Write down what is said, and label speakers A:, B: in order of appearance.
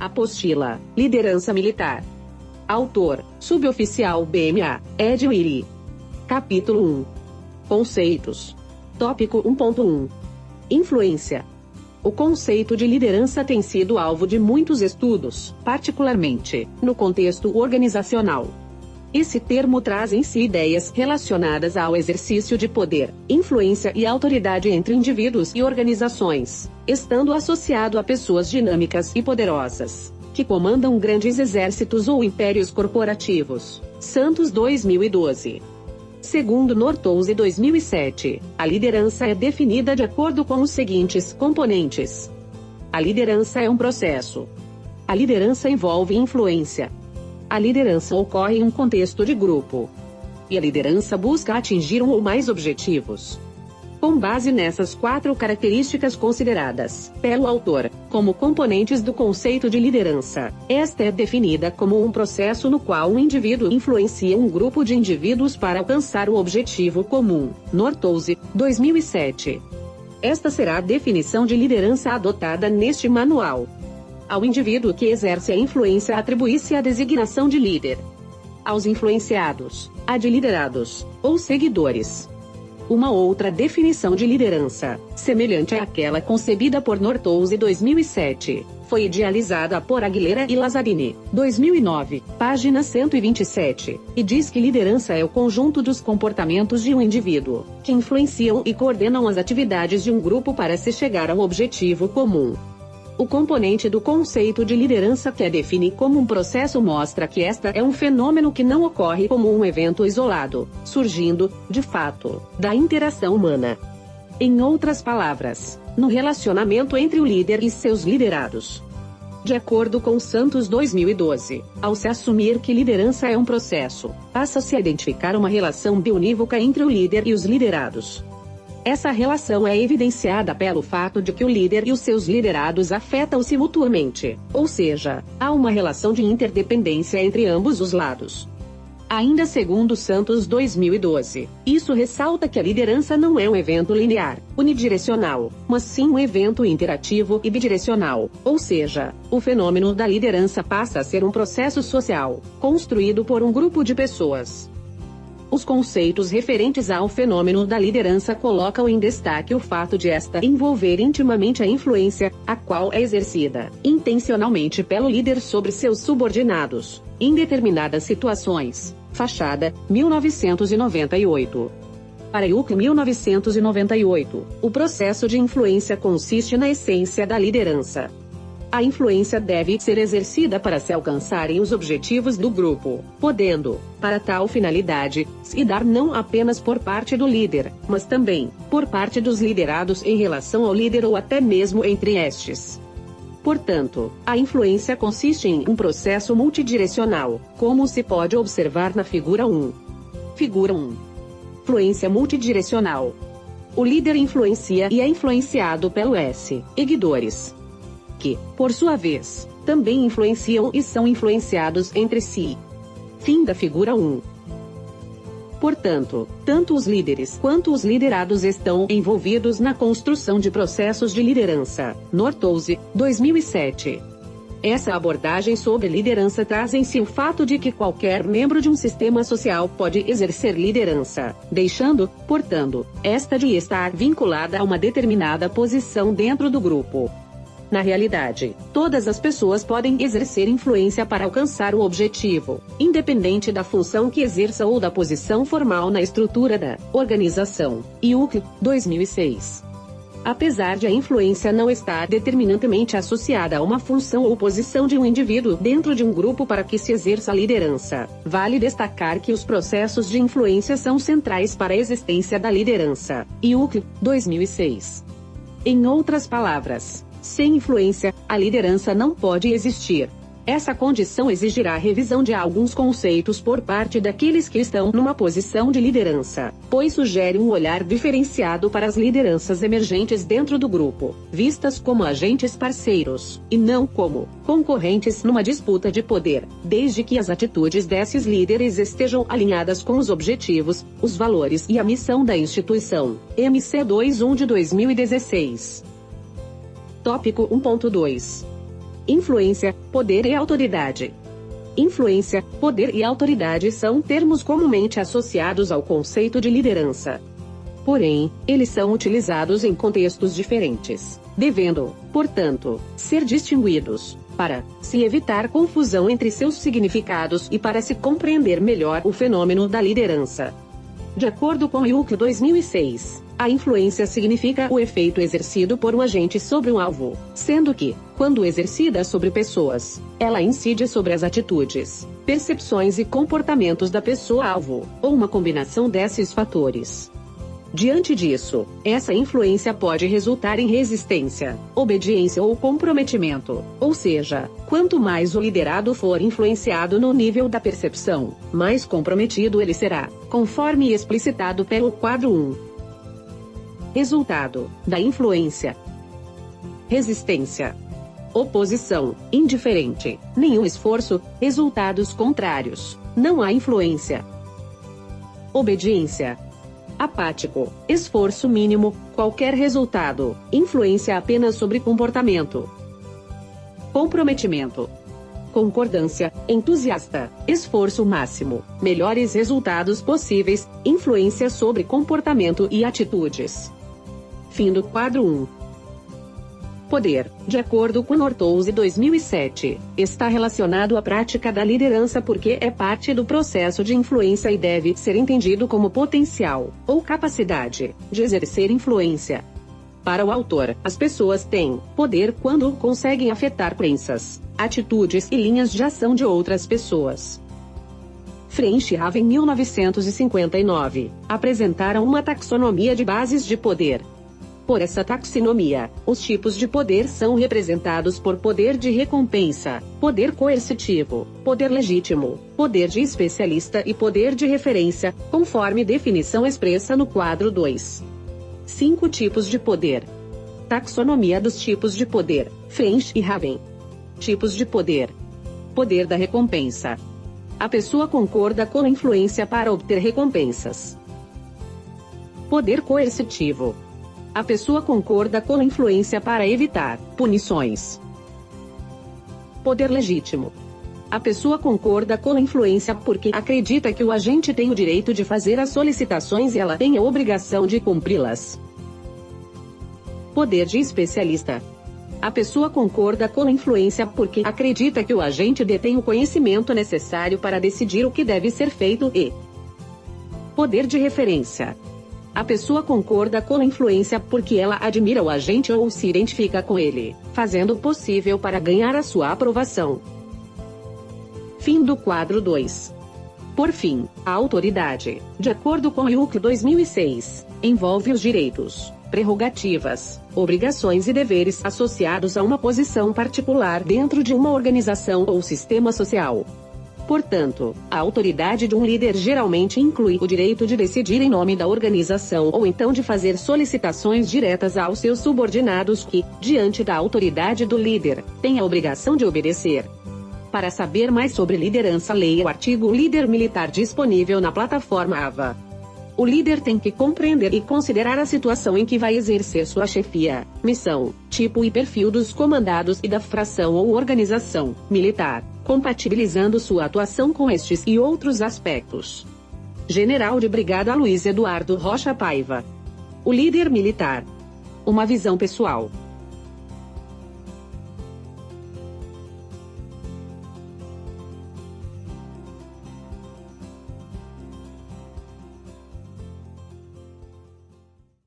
A: Apostila, Liderança Militar. Autor, Suboficial BMA, Ed Willy. Capítulo 1. Conceitos. Tópico 1.1. Influência. O conceito de liderança tem sido alvo de muitos estudos, particularmente no contexto organizacional. Esse termo traz em si ideias relacionadas ao exercício de poder, influência e autoridade entre indivíduos e organizações, estando associado a pessoas dinâmicas e poderosas, que comandam grandes exércitos ou impérios corporativos. Santos 2012. Segundo Northouse 2007, a liderança é definida de acordo com os seguintes componentes. A liderança é um processo. A liderança envolve influência. A liderança ocorre em um contexto de grupo. E a liderança busca atingir um ou mais objetivos. Com base nessas 4 características consideradas pelo autor como componentes do conceito de liderança, esta é definida como um processo no qual um indivíduo influencia um grupo de indivíduos para alcançar o objetivo comum. Northouse, 2007. Esta será a definição de liderança adotada neste manual. Ao indivíduo que exerce a influência atribui-se a designação de líder. Aos influenciados, a de liderados, ou seguidores. Uma outra definição de liderança, semelhante àquela concebida por Northouse 2007, foi idealizada por Aguilera e Lazzarini, 2009, página 127, e diz que liderança é o conjunto dos comportamentos de um indivíduo, que influenciam e coordenam as atividades de um grupo para se chegar ao objetivo comum. O componente do conceito de liderança que a define como um processo mostra que esta é um fenômeno que não ocorre como um evento isolado, surgindo, de fato, da interação humana. Em outras palavras, no relacionamento entre o líder e seus liderados. De acordo com Santos 2012, ao se assumir que liderança é um processo, passa-se a identificar uma relação bionívoca entre o líder e os liderados. Essa relação é evidenciada pelo fato de que o líder e os seus liderados afetam-se mutuamente, ou seja, há uma relação de interdependência entre ambos os lados. Ainda segundo Santos 2012, isso ressalta que a liderança não é um evento linear, unidirecional, mas sim um evento interativo e bidirecional, ou seja, o fenômeno da liderança passa a ser um processo social, construído por um grupo de pessoas. Os conceitos referentes ao fenômeno da liderança colocam em destaque o fato de esta envolver intimamente a influência, a qual é exercida, intencionalmente pelo líder sobre seus subordinados, em determinadas situações. Fachada, 1998. Para Yuck 1998, o processo de influência consiste na essência da liderança. A influência deve ser exercida para se alcançarem os objetivos do grupo, podendo, para tal finalidade, se dar não apenas por parte do líder, mas também por parte dos liderados em relação ao líder ou até mesmo entre estes. Portanto, a influência consiste em um processo multidirecional, como se pode observar na figura 1. Figura 1. Influência multidirecional. O líder influencia e é influenciado pelo seguidores, que, por sua vez, também influenciam e são influenciados entre si. Fim da figura 1. Portanto, tanto os líderes quanto os liderados estão envolvidos na construção de processos de liderança. Northouse, 2007. Essa abordagem sobre liderança traz em si o fato de que qualquer membro de um sistema social pode exercer liderança, deixando, portanto, esta de estar vinculada a uma determinada posição dentro do grupo. Na realidade, todas as pessoas podem exercer influência para alcançar o objetivo, independente da função que exerça ou da posição formal na estrutura da organização. Yuck, 2006. Apesar de a influência não estar determinantemente associada a uma função ou posição de um indivíduo dentro de um grupo para que se exerça a liderança, vale destacar que os processos de influência são centrais para a existência da liderança. Yuck, 2006. Em outras palavras, sem influência, a liderança não pode existir. Essa condição exigirá a revisão de alguns conceitos por parte daqueles que estão numa posição de liderança, pois sugere um olhar diferenciado para as lideranças emergentes dentro do grupo, vistas como agentes parceiros, e não como concorrentes numa disputa de poder, desde que as atitudes desses líderes estejam alinhadas com os objetivos, os valores e a missão da instituição. MC 21 de 2016. Tópico 1.2. Influência, poder e autoridade. Influência, poder e autoridade são termos comumente associados ao conceito de liderança. Porém, eles são utilizados em contextos diferentes, devendo, portanto, ser distinguidos, para se evitar confusão entre seus significados e para se compreender melhor o fenômeno da liderança. De acordo com Yuki 2006, a influência significa o efeito exercido por um agente sobre um alvo, sendo que, quando exercida sobre pessoas, ela incide sobre as atitudes, percepções e comportamentos da pessoa-alvo, ou uma combinação desses fatores. Diante disso, essa influência pode resultar em resistência, obediência ou comprometimento, ou seja, quanto mais o liderado for influenciado no nível da percepção, mais comprometido ele será, conforme explicitado pelo quadro 1. Resultado da influência: resistência, oposição, indiferente, nenhum esforço, resultados contrários, não há influência. Obediência: apático, esforço mínimo, qualquer resultado, influência apenas sobre comportamento. Comprometimento: concordância, entusiasta, esforço máximo, melhores resultados possíveis, influência sobre comportamento e atitudes. Fim do quadro 1. Poder, de acordo com Northouse 2007, está relacionado à prática da liderança porque é parte do processo de influência e deve ser entendido como potencial, ou capacidade, de exercer influência. Para o autor, as pessoas têm poder quando conseguem afetar crenças, atitudes e linhas de ação de outras pessoas. French e Raven, 1959, apresentaram uma taxonomia de bases de poder. Por essa taxonomia, os tipos de poder são representados por poder de recompensa, poder coercitivo, poder legítimo, poder de especialista e poder de referência, conforme definição expressa no quadro 2. 5 tipos de poder. Taxonomia dos tipos de poder, French e Raven. Tipos de poder. Poder da recompensa. A pessoa concorda com a influência para obter recompensas. Poder coercitivo. A pessoa concorda com a influência para evitar punições. Poder legítimo. A pessoa concorda com a influência porque acredita que o agente tem o direito de fazer as solicitações e ela tem a obrigação de cumpri-las. Poder de especialista. A pessoa concorda com a influência porque acredita que o agente detém o conhecimento necessário para decidir o que deve ser feito e. Poder de referência. A pessoa concorda com a influência porque ela admira o agente ou se identifica com ele, fazendo o possível para ganhar a sua aprovação. Fim do quadro 2. Por fim, a autoridade, de acordo com Yuki 2006, envolve os direitos, prerrogativas, obrigações e deveres associados a uma posição particular dentro de uma organização ou sistema social. Portanto, a autoridade de um líder geralmente inclui o direito de decidir em nome da organização ou então de fazer solicitações diretas aos seus subordinados que, diante da autoridade do líder, têm a obrigação de obedecer. Para saber mais sobre liderança, leia o artigo Líder Militar disponível na plataforma AVA. O líder tem que compreender e considerar a situação em que vai exercer sua chefia, missão, tipo e perfil dos comandados e da fração ou organização militar, compatibilizando sua atuação com estes e outros aspectos. General de Brigada Luiz Eduardo Rocha Paiva. O líder militar. Uma visão pessoal.